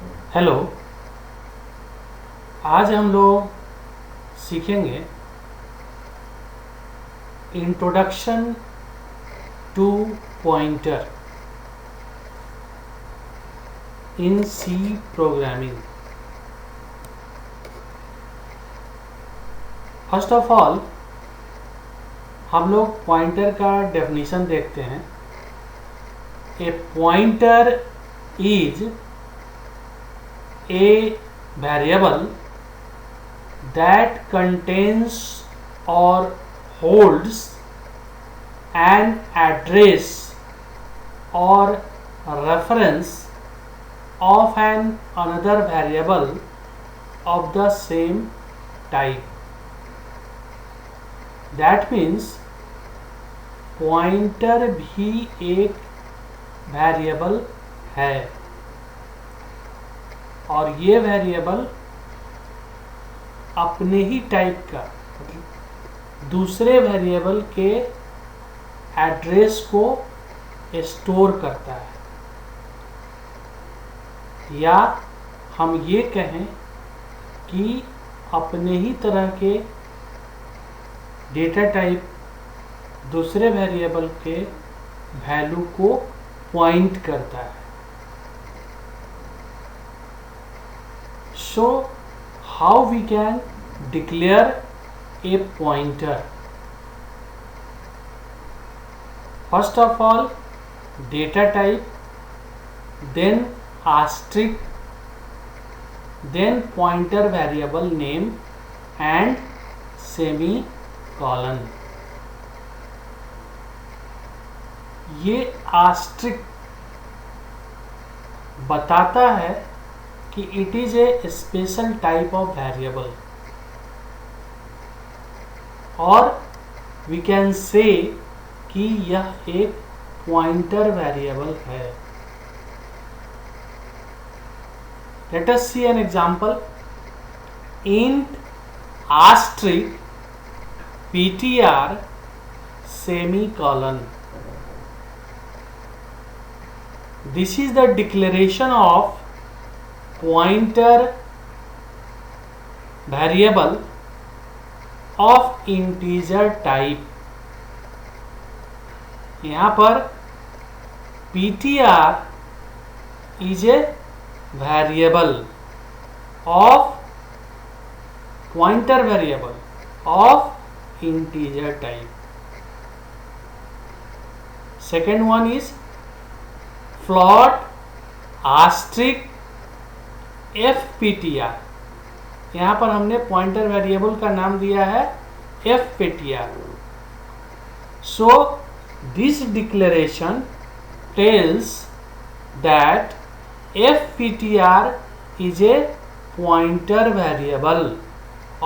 Hello. आज हम लोग सीखेंगे introduction to pointer in C programming. First of all हम लोग पॉइंटर का डेफिनेशन देखते हैं। A pointer is a variable that contains or holds an address or reference of an another variable of the same type. That means pointer भी एक variable है और ये वेरिएबल अपने ही टाइप का दूसरे वेरिएबल के एड्रेस को स्टोर करता है, या हम ये कहें कि अपने ही तरह के डेटा टाइप दूसरे वेरिएबल के वैल्यू को पॉइंट करता है। सो how we can declare a pointer? First of all, data type, then asterisk, then pointer variable name and semicolon. ये asterisk बताता है कि it is a special type of variable, और वी कैन से कि यह एक पॉइंटर वेरिएबल है। Let us see an example. Int asterisk ptr semicolon. This is the declaration of pointer variable of integer type. यहाँ पर ptr is a variable of pointer variable of integer type. Second one is float asterisk fptr. यहाँ पर हमने pointer variable का नाम दिया है fptr. So this declaration tells that fptr is a pointer variable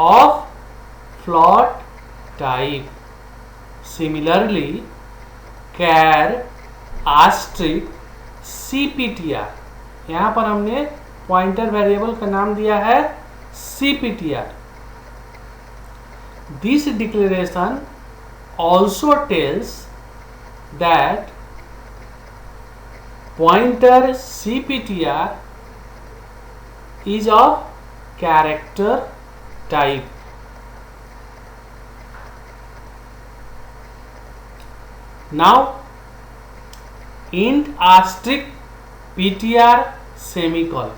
of float type. Similarly, char asterisk cptr, यहाँ पर हमने पॉइंटर वेरिएबल का नाम दिया है cptr. This declaration also tells that pointer cptr is of character type. Now int asterisk ptr semicolon.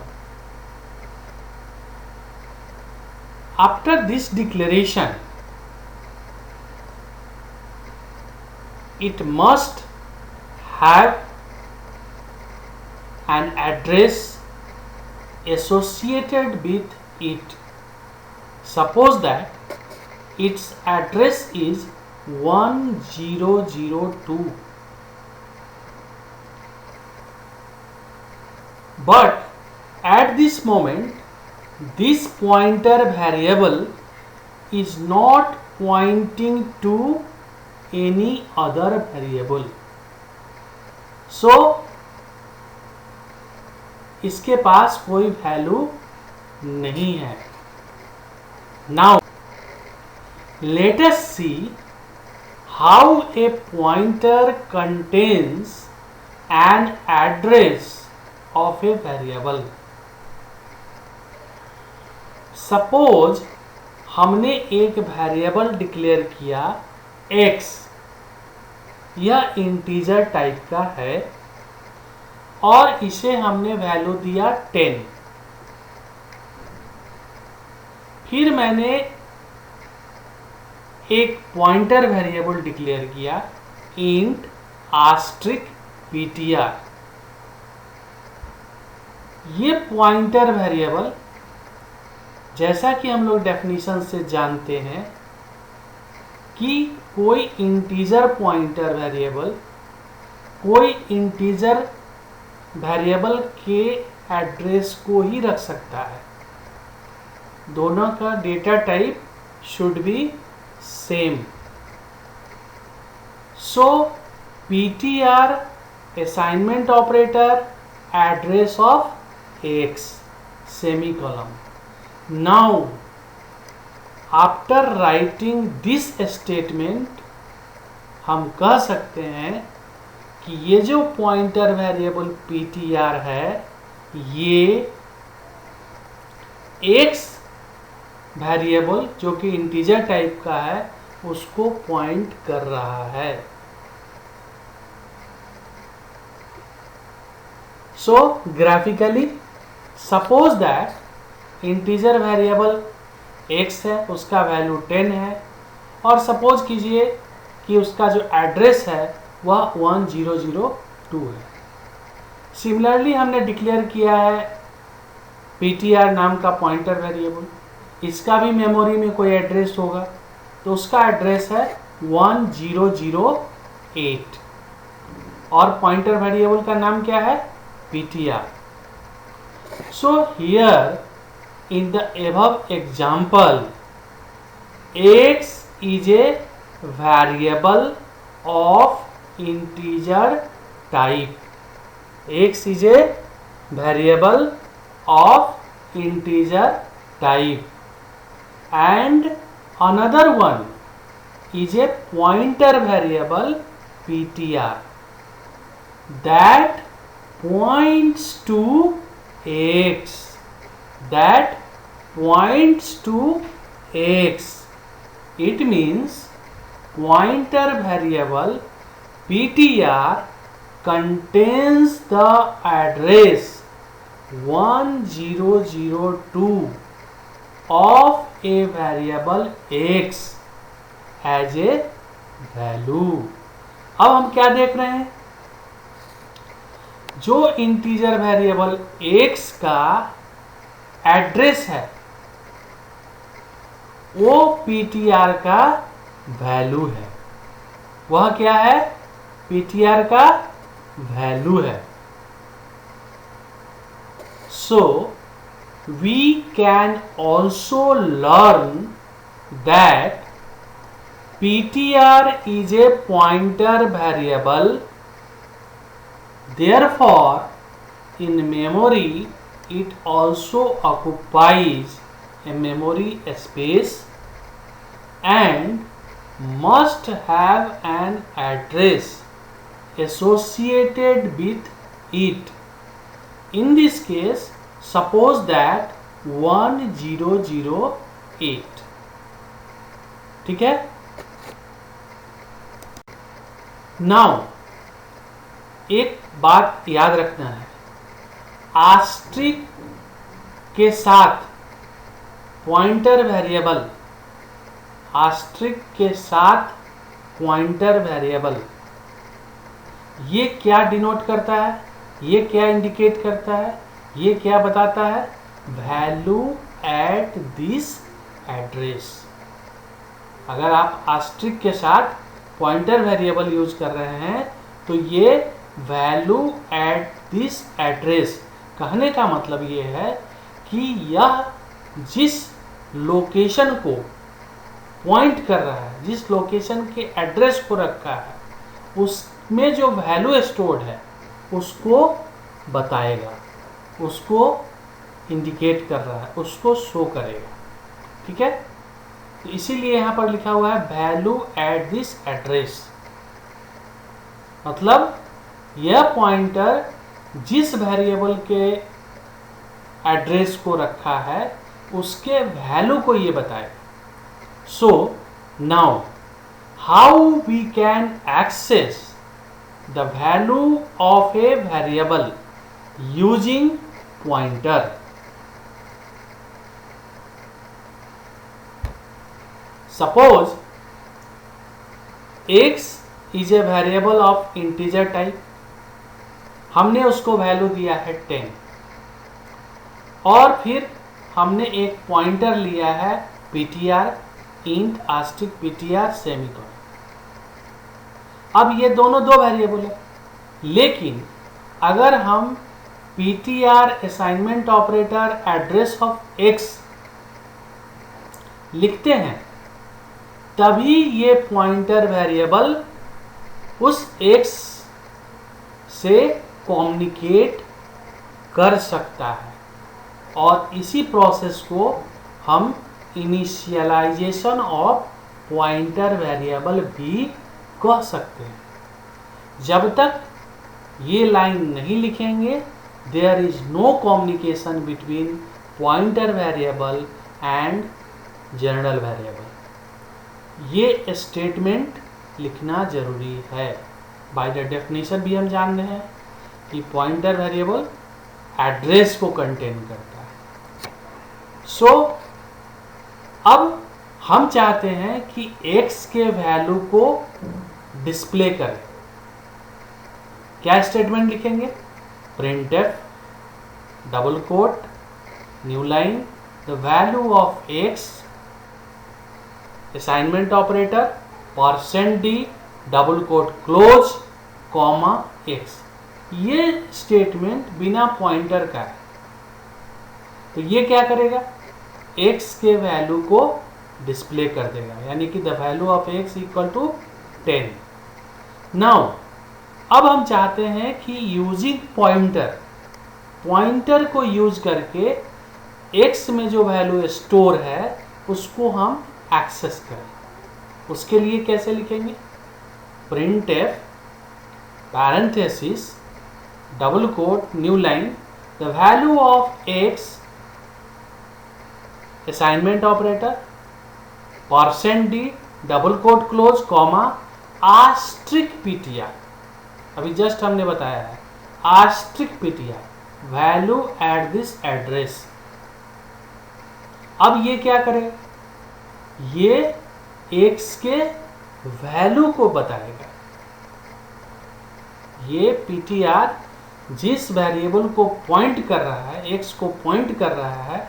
After this declaration, it must have an address associated with it. Suppose that its address is 1002, but at this moment this pointer variable is not pointing to any other variable. So इसके पास कोई value नहीं है। Now let us see how a pointer contains an address of a variable. Suppose हमने एक variable declare किया x, यह integer type का है और इसे हमने वैल्यू दिया 10। फिर मैंने एक पॉइंटर वेरिएबल डिक्लेयर किया इंट आस्ट्रिक ptr। ये पॉइंटर वेरिएबल, जैसा कि हम लोग डेफिनेशन से जानते हैं कि कोई इंटीजर पॉइंटर वेरिएबल कोई इंटीजर वेरिएबल के एड्रेस को ही रख सकता है। दोनों का data type should be same. So ptr assignment operator address of x semicolon. Now after writing this statement हम कह सकते हैं कि ये जो पॉइंटर वेरिएबल ptr है ये x वेरिएबल जो कि इंटीजर टाइप का है उसको पॉइंट कर रहा है। So graphically suppose that integer variable x है, उसका वैल्यू 10 है और सपोज कीजिए कि उसका जो एड्रेस है वह 1002 है। सिमिलरली हमने डिक्लेयर किया है ptr नाम का पॉइंटर वेरिएबल, इसका भी मेमोरी में कोई एड्रेस होगा तो उसका एड्रेस है 1008 और पॉइंटर वेरिएबल का नाम क्या है ptr. So here in the above example x is a variable of integer type. X is a variable of integer type and another one is a pointer variable ptr that points to x, that points to x. It means pointer variable ptr contains the address 1002 of a variable x as a value. अब हम क्या देख रहे हैं, जो integer variable x का address है वो ptr का वैल्यू है। वह क्या है, ptr का वैल्यू है। So we can also learn that ptr is a pointer variable. Therefore, in memory, it also occupies a memory space and must have an address associated with it. In this case, suppose that 1008. ठीक है। Now एक बात याद रखना है, Austric के साथ pointer variable, Austric के साथ पॉइंटर वेरिएबल ये क्या डिनोट करता है, ये क्या इंडिकेट करता है, ये क्या बताता है, वैल्यू एट दिस एड्रेस। अगर आप आस्ट्रिक के साथ पॉइंटर वेरिएबल यूज कर रहे हैं तो ये वैल्यू एट दिस एड्रेस, कहने का मतलब ये है कि यह जिस लोकेशन को पॉइंट कर रहा है, जिस लोकेशन के एड्रेस को रखा है, उसमें जो वैल्यू स्टोर्ड है उसको बताएगा, उसको इंडिकेट कर रहा है, उसको शो करेगा। ठीक है, तो इसीलिए यहाँ पर लिखा हुआ है वैल्यू एट दिस एड्रेस, मतलब यह पॉइंटर जिस वेरिएबल के एड्रेस को रखा है उसके वैल्यू को ये बताएगा। So now how we can access the value of a variable using pointer. Suppose x is a variable of integer type, हमने उसको वैल्यू दिया है 10, और फिर हमने एक पॉइंटर लिया है ptr इंट आस्टिक ptr सेमीकोलन। अब ये दोनों दो वेरिएबल है, लेकिन अगर हम ptr assignment operator address of x लिखते हैं तभी ये पॉइंटर वेरिएबल उस x से कम्युनिकेट कर सकता है, और इसी प्रोसेस को हम इनिशियलाइजेशन ऑफ पॉइंटर वेरिएबल भी कह सकते हैं। जब तक ये लाइन नहीं लिखेंगे there is no communication between pointer variable and general variable. ये स्टेटमेंट लिखना जरूरी है। बाय द डेफिनेशन भी हम जान रहे हैं कि पॉइंटर वेरिएबल एड्रेस को कंटेन करता है। सो अब हम चाहते हैं कि x के वैल्यू को डिस्प्ले करें। क्या स्टेटमेंट लिखेंगे? printf double quote new line the value of x assignment operator %d double quote close comma x। ये स्टेटमेंट बिना पॉइंटर का है, तो ये क्या करेगा? x के वैल्यू को डिस्प्ले कर देगा, यानी कि the value of x equal to 10। Now अब हम चाहते हैं कि यूजिंग पॉइंटर को यूज करके x में जो वैल्यू स्टोर है उसको हम एक्सेस करें। उसके लिए कैसे लिखेंगे? printf parenthesis double quote new line the value of x assignment operator %d double quote close comma asterisk ptr। अभी जस्ट हमने बताया है asterisk ptr value at this address. अब ये क्या करेगा? ये x के वैल्यू को बताएगा। ये ptr जिस वेरिएबल को पॉइंट कर रहा है, x को पॉइंट कर रहा है,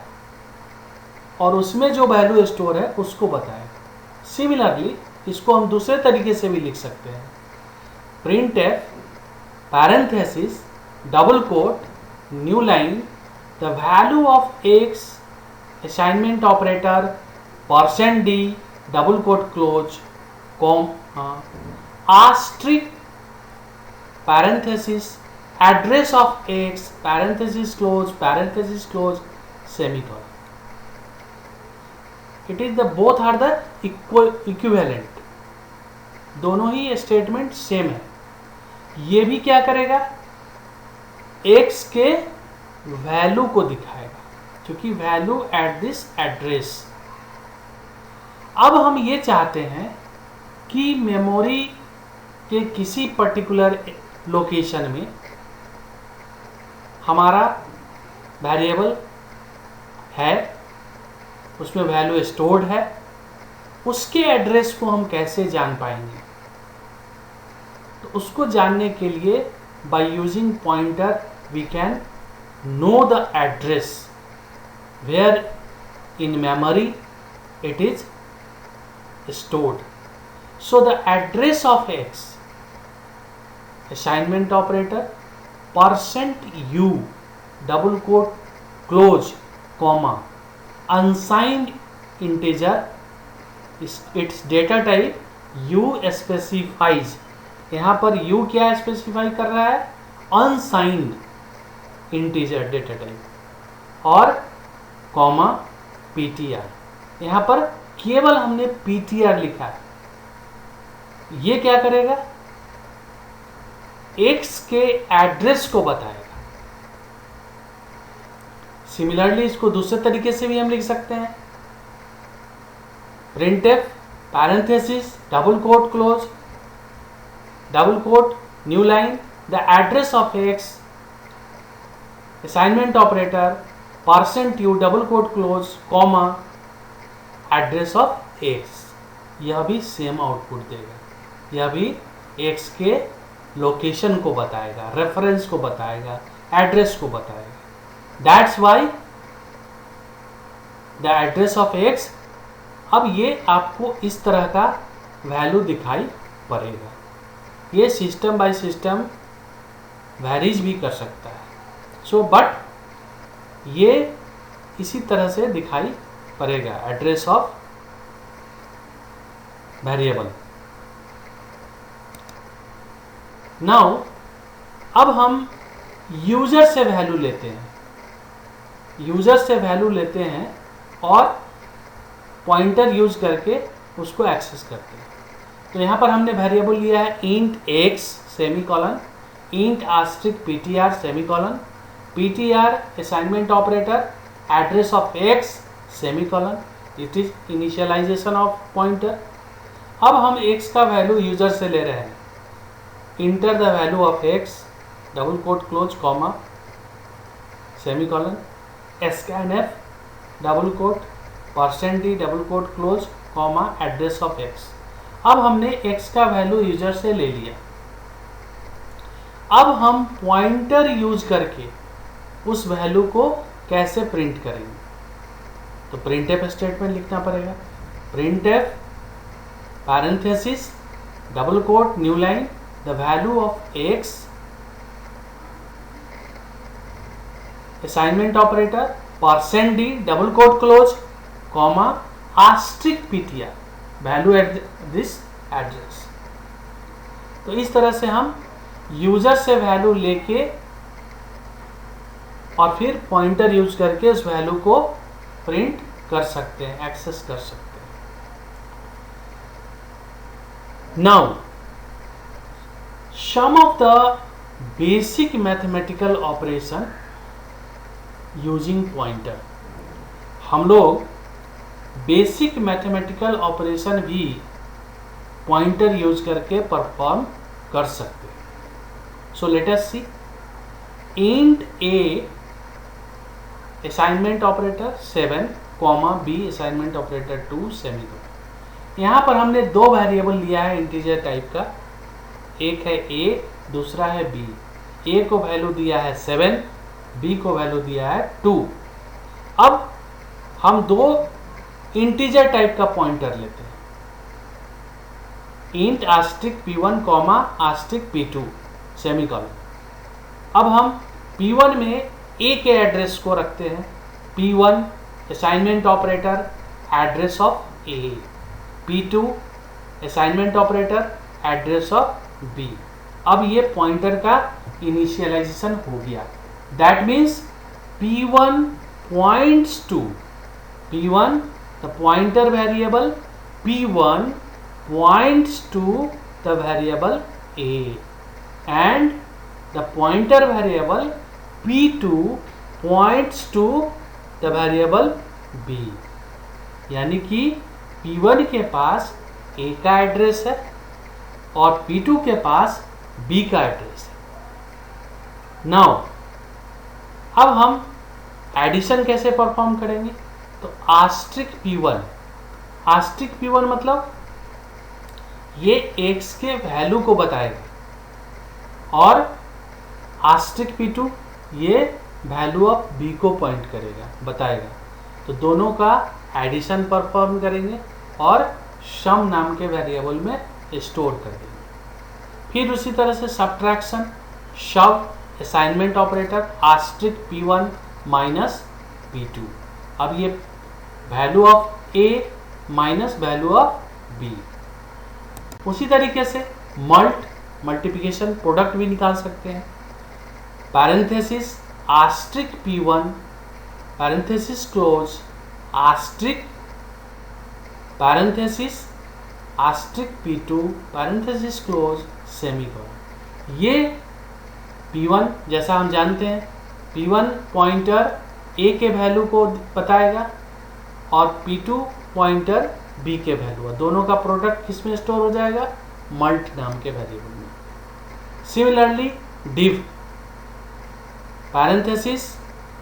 और उसमें जो वैल्यू स्टोर है उसको बताएगा। सिमिलरली इसको हम दूसरे तरीके से भी लिख सकते हैं। printf parenthesis double quote new line the value of x assignment operator %d double quote close comma asterisk parenthesis address of x parenthesis close semicolon. It is the both are the equivalent, दोनों ही statement same है। ये भी क्या करेगा? x के value को दिखाएगा, क्योंकि वैल्यू एट दिस एड्रेस। अब हम ये चाहते हैं कि मेमोरी के किसी पर्टिकुलर लोकेशन में हमारा वेरिएबल है, उसमें वैल्यू स्टोर्ड है, उसके एड्रेस को हम कैसे जान पाएंगे? तो उसको जानने के लिए by using pointer we can know the address where in memory it is stored. So the address of x assignment operator %u double quote close comma unsigned integer its data type u specifies। यहाँ पर u क्या specify कर रहा है? unsigned integer data type और comma ptr। यहाँ पर केवल हमने ptr लिखा है। ये क्या करेगा? x के एड्रेस को बताएगा। सिमिलरली इसको दूसरे तरीके से भी हम लिख सकते हैं, printf parenthesis double quote close double quote new line the address of x assignment operator %u double quote close comma address of x। यह भी सेम आउटपुट देगा, यह भी x के लोकेशन को बताएगा, रेफरेंस को बताएगा, एड्रेस को बताएगा। That's why the address of x। अब ये आपको इस तरह का वैल्यू दिखाई पड़ेगा। ये सिस्टम बाय सिस्टम वैरीज भी कर सकता है, सो बट ये इसी तरह से दिखाई पड़ेगा एड्रेस ऑफ वेरिएबल। नाउ अब हम यूजर से वैल्यू लेते हैं, यूजर से वैल्यू लेते हैं और पॉइंटर यूज करके उसको एक्सेस करते हैं। तो यहाँ पर हमने वेरिएबल लिया है int x semicolon, int asterisk ptr semicolon, ptr assignment operator address of x semicolon, it is initialisation of pointer. अब हम x का वैल्यू यूजर से ले रहे हैं, enter the value of x double quote close comma semicolon scanf double quote %d double quote close comma address of x। अब हमने x का वैल्यू यूजर से ले लिया। अब हम पॉइंटर यूज करके उस वैल्यू को कैसे प्रिंट करेंगे, तो प्रिंटफ स्टेटमेंट लिखना पड़ेगा, printf parenthesis double quote new line the value of x assignment operator %d double quote close comma asterisk ptr value at this address. तो इस तरह से हम यूजर से वैल्यू लेके और फिर पॉइंटर यूज करके उस वैल्यू को प्रिंट कर सकते हैं, एक्सेस कर सकते हैं। Now some of the basic mathematical operation using pointer. हम लोग बेसिक मैथमेटिकल ऑपरेशन भी पॉइंटर यूज करके परफॉर्म कर सकते हैं। So let us see, int a assignment operator 7 comma b assignment operator 2 semicolon. यहाँ पर हमने दो वेरिएबल लिया है इंटीजर टाइप का, एक है a दूसरा है b। a को वैल्यू दिया है 7, b को वैल्यू दिया है 2। अब हम दो इंटीजर टाइप का पॉइंटर लेते हैं, int Austric p1 comma asterisk p2 semicolon. अब हम p1 में a के एड्रेस को रखते हैं, p1 assignment operator address of a, p2 assignment operator address of b। अब ये पॉइंटर का इनिशियलाइजेशन हो गया। That means p1 points to p1 the pointer variable p1 points to the variable a and the pointer variable p2 points to the variable b। यानी कि p1 के पास a का address है और p2 के पास b का एड्रेस है। Now अब हम एडिशन कैसे परफॉर्म करेंगे, तो आस्ट्रिक p1 मतलब ये x के वैल्यू को बताएगा और आस्ट्रिक p2 ये वैल्यू ऑफ b को पॉइंट करेगा, बताएगा। तो दोनों का एडिशन परफॉर्म करेंगे और सम नाम के वेरिएबल में स्टोर कर देंगे। फिर उसी तरह से सब्ट्रैक्शन, सब assignment operator Austric p1 minus p2। अब ये value of a minus value of b। उसी तरीके से मल्टीप्लिकेशन प्रोडक्ट भी निकाल सकते हैं, parenthesis Austric p1 parenthesis close Austric parenthesis Austric p2 parenthesis close semicolon. ये p1 जैसा हम जानते हैं, p1 पॉइंटर ए के वैल्यू को बताएगा और P2 पॉइंटर B के वैल्यू, दोनों का प्रोडक्ट किस में स्टोर हो जाएगा, मल्ट नाम के वेरिएबल में। Similarly div parenthesis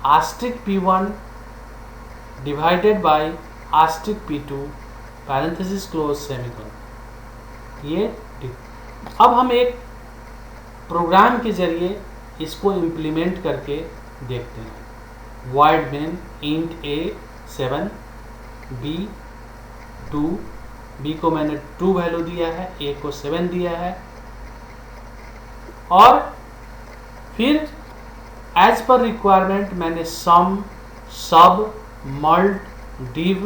Austric P1 divided by Austric P2 parenthesis close semicolon, ये div। अब हम एक प्रोग्राम के जरिए इसको इम्प्लीमेंट करके देखते हैं। void main int a 7 b 2, b को मैंने 2 वैल्यू दिया है, a को 7 दिया है, और फिर एज पर रिक्वायरमेंट मैंने sum, sub, mult, div,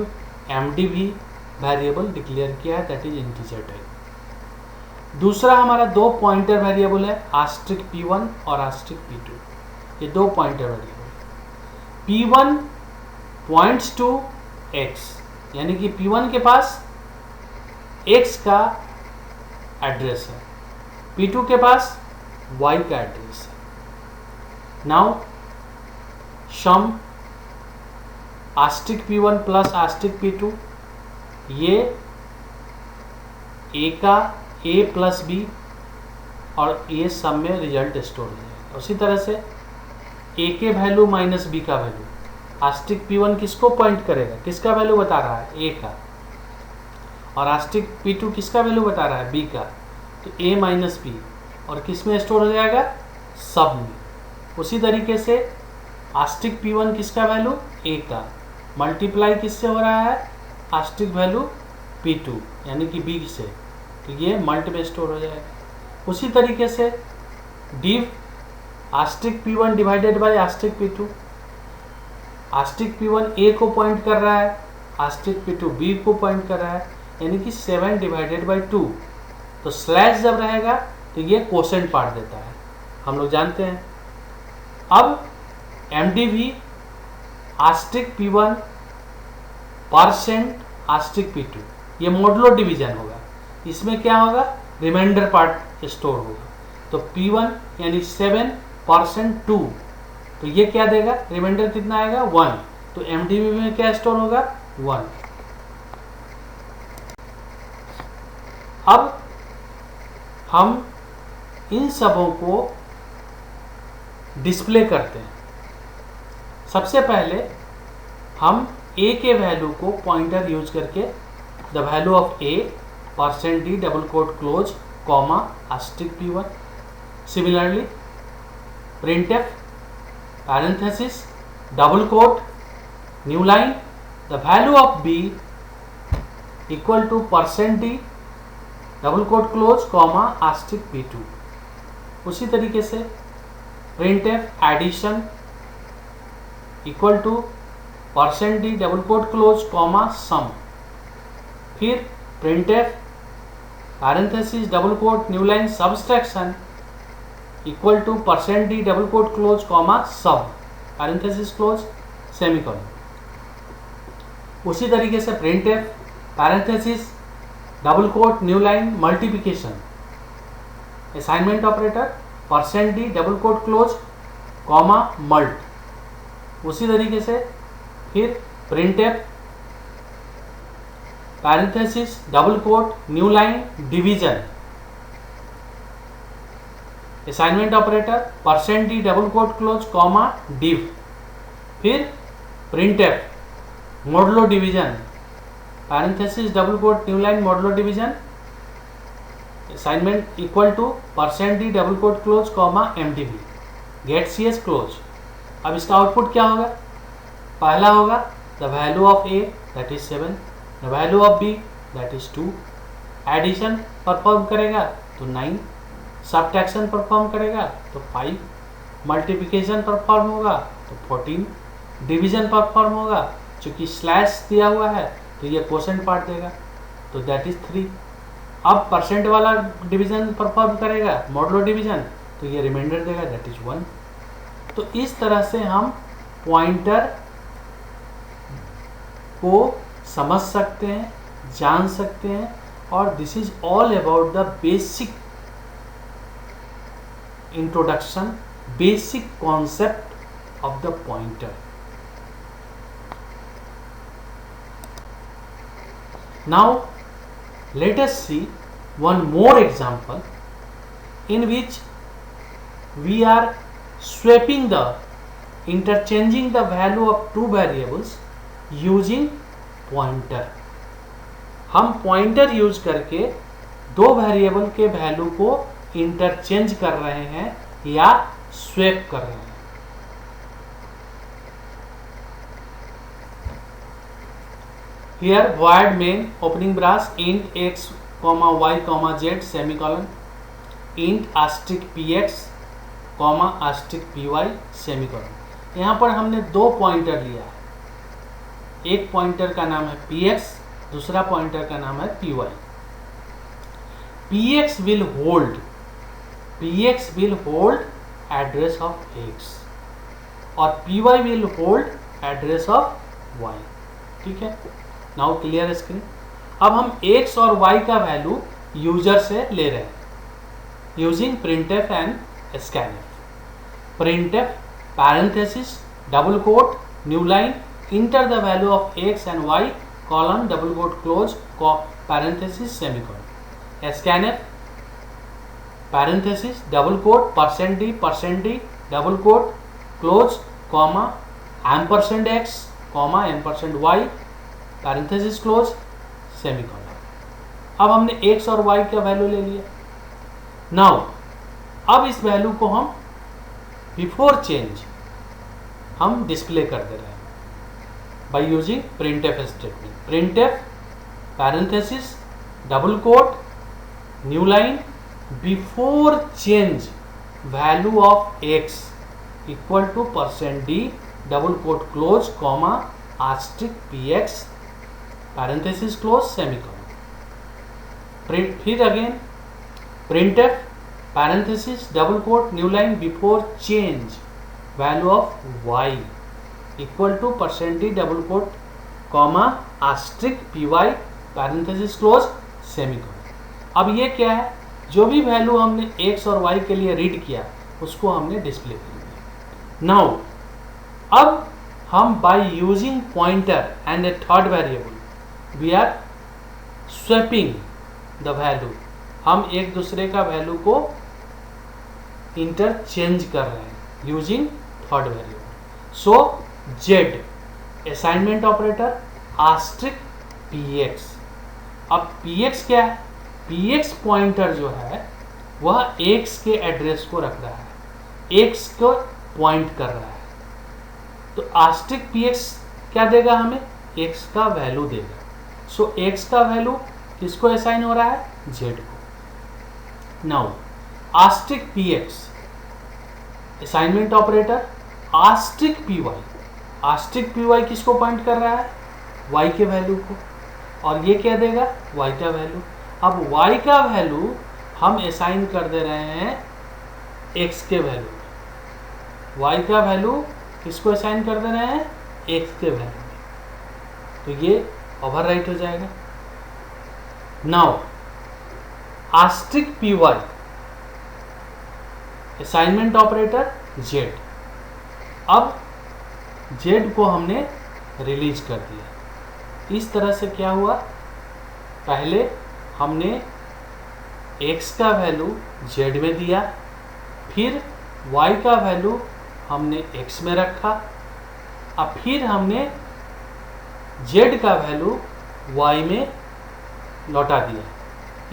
mdv variable declare किया है, दैट इज इंटीजर टाइप। दूसरा हमारा 2 पॉइंटर वेरिएबल है, आस्ट्रिक P1 और आस्ट्रिक P2, ये 2 pointer variable. P1 points to x, यानी कि P1 के पास x का एड्रेस है, P2 के पास y का एड्रेस है। Now sum asterisk P1 plus asterisk P2, ये a का a प्लस b और ये सब में रिजल्ट स्टोर हो जाएगा। उसी तरह से a के वैल्यू माइनस b का वैल्यू, आस्ट्रिक P1 किसको पॉइंट करेगा, किसका वैल्यू बता रहा है, a का, और आस्ट्रिक P2 किसका वैल्यू बता रहा है, b का, तो a माइनस b, और किस में स्टोर हो जाएगा, सब में। उसी तरीके से आस्ट्रिक P1 किसका वैल्यू, a का, मल्टीप्लाई किससे हो रहा है, आस्ट्रिक वैल्यू P2 यानी कि b से, तो ये मल्ट में स्टोर हो जाएगा। उसी तरीके से div Austric P1 divided by Austric P2, Austric P1 a को पॉइंट कर रहा है, आस्ट्रिक P2 b को पॉइंट कर रहा है, यानी कि 7 डिवाइडेड बाय 2, तो स्लैश जब रहेगा तो ये कोसेंट पार्ट देता है, हम लोग जानते हैं। अब mdv Austric P1 percent Austric P2, ये मॉडुलो डिवीजन होगा, इसमें क्या होगा, रिमाइंडर पार्ट स्टोर होगा, तो P1 यानी 7% 2, तो ये क्या देगा, रिमाइंडर कितना आएगा, 1, तो mdv में क्या स्टोर होगा, 1। अब हम इन सबों को डिस्प्ले करते हैं। सबसे पहले हम a के वैल्यू को पॉइंटर यूज करके the value of a %d double quote close comma Austric P1, similarly printf parenthesis double quote new line the value of b equal to %d double quote close comma asterisk P2। उसी तरीके से printf addition equal to %d double quote close comma sum, फिर printf parenthesis double quote new line subtraction equal to %d double quote close comma sub parenthesis close semicolon. उसी तरीके से printf parenthesis double quote new line multiplication assignment operator %d double quote close comma mult. उसी तरीके से फिर printf parenthesis double quote new line division assignment operator %d double quote close comma div, फिर printf modulo division parenthesis double quote new line modulo division assignment equal to %d double quote close comma mdv get cs close. अब इसका output क्या होगा, पहला होगा the value of a that is 7, the value of b that is 2, addition perform करेगा तो 9, subtraction perform करेगा तो 5, मल्टीप्लिकेशन परफॉर्म होगा तो 14, डिवीजन परफॉर्म होगा, चूंकि स्लैश दिया हुआ है तो ये क्वोशेंट पार्ट देगा तो दैट इज 3। अब परसेंट वाला डिवीजन परफॉर्म करेगा मॉडुलो डिवीजन तो ये रिमाइंडर देगा दैट इज 1। तो इस तरह से हम पॉइंटर को समझ सकते हैं, जान सकते हैं, और this is all about the basic introduction, basic concept of the pointer. Now let us see one more example in which we are interchanging the value of two variables using pointer. हम pointer use करके दो variable के value को interchange कर रहे हैं या swap कर रहे हैं. Here void main opening brace int x, y, z semicolon int asterisk px, asterisk py semicolon. यहाँ पर हमने दो पॉइंटर लिया है. एक पॉइंटर का नाम है px, दूसरा पॉइंटर का नाम है py. px will hold address of x और py will hold address of y. ठीक है. Now clear screen. अब हम x और y का वैल्यू यूजर से ले रहे हैं using printf and scanf. printf parenthesis double quote new line enter the value of x and y colon double quote close parenthesis semicolon. scanf parenthesis double quote %d double quote close comma ampersand x comma ampersand y parenthesis close semicolon. अब हमने x और y का value ले लिया. Now अब इस value को हम बिफोर चेंज हम डिस्प्ले कर दे रहे हैं by using printf statement. printf parenthesis double quote new line before change value of x equal to %d double quote close comma asterisk px parenthesis close semicolon. फिर again printf parenthesis double quote new line before change value of y equal to %d double quote comma asterisk py parenthesis close semicolon. अब ये क्या है, जो भी value हमने x और y के लिए रीड किया उसको हमने डिस्प्ले कर दिया. नाउ अब हम by using pointer and a third variable we are swapping the value. हम एक दूसरे का वैल्यू को इंटरचेंज कर रहे हैं यूजिंग थर्ड वेरिएबल. सो z assignment operator Austric px. अब px क्या है, px पॉइंटर जो है वह x के एड्रेस को रख रहा है, x को पॉइंट कर रहा है. तो आस्ट्रिक px क्या देगा हमें, x का वैल्यू देगा. सो x का वैल्यू किसको असाइन हो रहा है, z को. Now Austric px assignment operator Austric py. Austric py किसको पॉइंट कर रहा है, y के वैल्यू को. और ये क्या देगा, y का वैल्यू. अब y का वैल्यू हम असाइन कर दे रहे हैं x के वैल्यू. y का वैल्यू किसको असाइन कर दे रहे हैं, x के वैल्यू. तो ये ओवरराइट हो जाएगा. Now Austric py assignment operator z. अब z को हमने रिलीज कर दिया. इस तरह से क्या हुआ, पहले हमने x का वैल्यू z में दिया, फिर y का वैल्यू हमने x में रखा, अब फिर हमने z का वैल्यू y में लौटा दिया.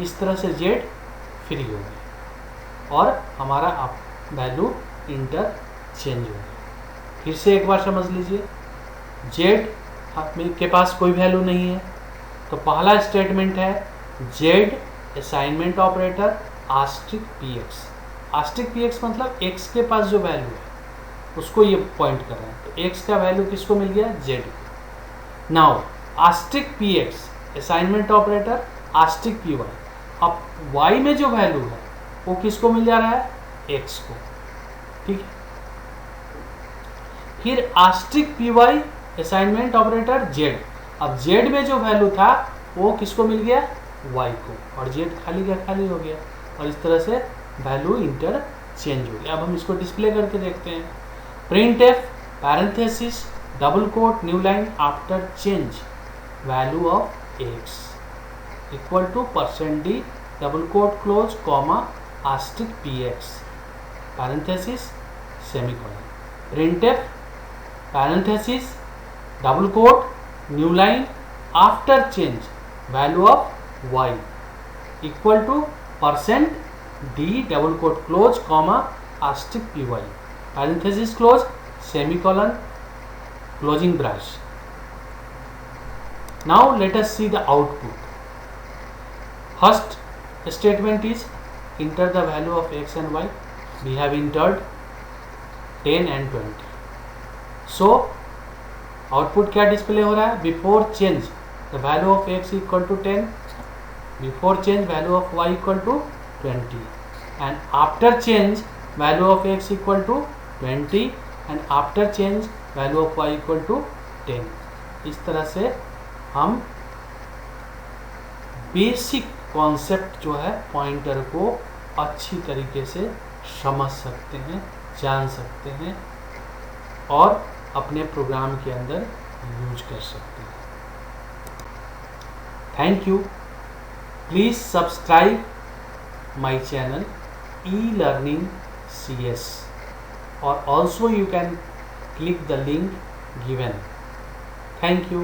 इस तरह से z फ्री हो गया और हमारा वैल्यू इंटरचेंज हो गया. फिर से एक बार समझ लीजिए, z के पास कोई वैल्यू नहीं है तो पहला स्टेटमेंट है z assignment operator Austric px. Austric px मतलब x के पास जो वैल्यू है उसको ये पॉइंट कर रहा है. तो x का वैल्यू किसको मिल गया, z. Now Austric px assignment operator Austric py. अब y में जो वैल्यू है वो किसको मिल जा रहा है, x को. ठीक है. फिर Austric py assignment operator z. अब z में जो वैल्यू था वो किसको मिल गया, y को. और z खाली का खाली हो गया और इस तरह से वैल्यू इंटरचेंज हो गया. अब हम इसको डिस्प्ले करके देखते हैं. printf parenthesis double quote new line after change value of x equal to %d double quote close comma asterisk px parenthesis semicolon, printf parenthesis double quote new line after change value of y equal to %d double quote close comma asterisk py parenthesis close semicolon closing brace. Now let us see the output. First statement is enter the value of x and y. We have entered 10 and 20. So output क्या display हो रहा है? Before change the value of x equal to 10, before change value of y equal to 20, and after change value of x equal to 20 and after change value of y equal to 10. इस तरह से हम basic concept जो है pointer को अच्छी तरीके से समझ सकते हैं, जान सकते हैं और अपने प्रोग्राम के अंदर यूज कर सकते हैं. Thank you. Please subscribe my channel e-learning CS, or also you can click the link given. Thank you.